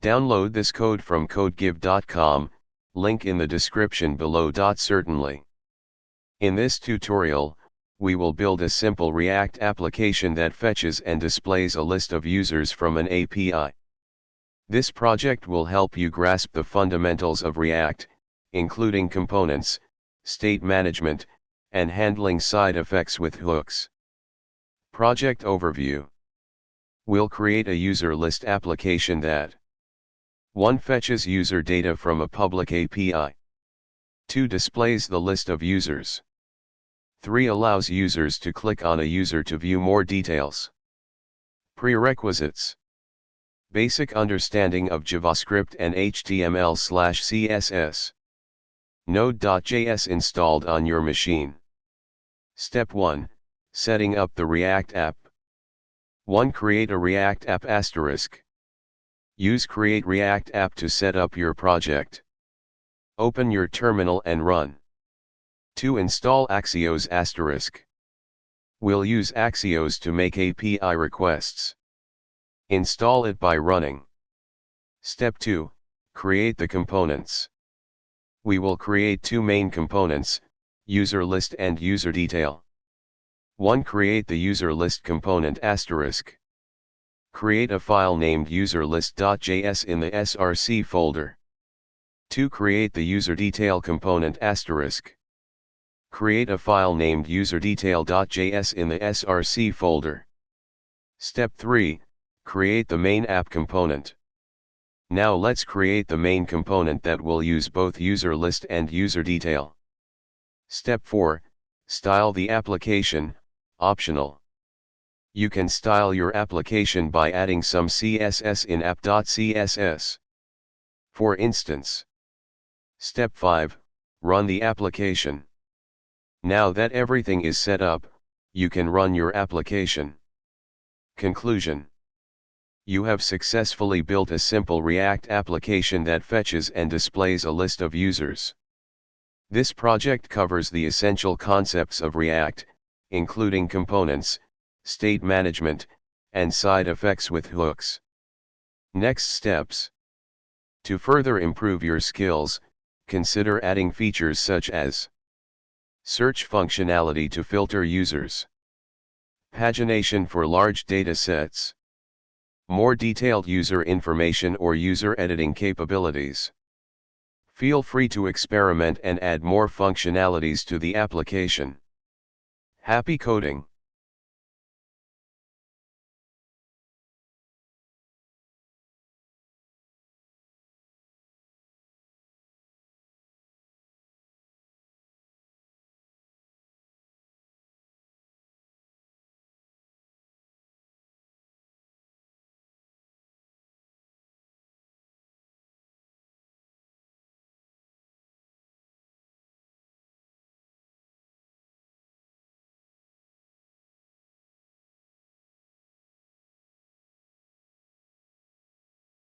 Download this code from codegive.com, link in the description below. Certainly. In this tutorial, we will build a simple React application that fetches and displays a list of users from an API. This project will help you grasp the fundamentals of React, including components, state management, and handling side effects with hooks. Project overview. We'll create a user list application that 1. Fetches user data from a public API. 2. Displays the list of users. 3. Allows users to click on a user to view more details. Prerequisites. Basic understanding of JavaScript and HTML/CSS. Node.js installed on your machine. Step 1. Setting up the React app. 1. Create a React app *. Use Create React App to set up your project. Open your terminal and run. 2. Install axios *. We'll use axios to make API requests. Install it by running. Step 2. Create the components. We will create two main components, userlist and userdetail. 1. Create the userlist component *. Create a file named userlist.js in the src folder. 2. Create the userdetail component *. Create a file named userdetail.js in the src folder. Step 3. Create the main app component. Now let's create the main component that will use both userlist and userdetail. Step 4. Style the application, optional. You can style your application by adding some CSS in app.css. For instance. Step 5. Run the application. Now that everything is set up, you can run your application. Conclusion. You have successfully built a simple React application that fetches and displays a list of users. This project covers the essential concepts of React, including components, state management, and side effects with hooks. Next steps. To further improve your skills, consider adding features such as search functionality to filter users, pagination for large data sets, more detailed user information or user editing capabilities. Feel free to experiment and add more functionalities to the application. Happy coding!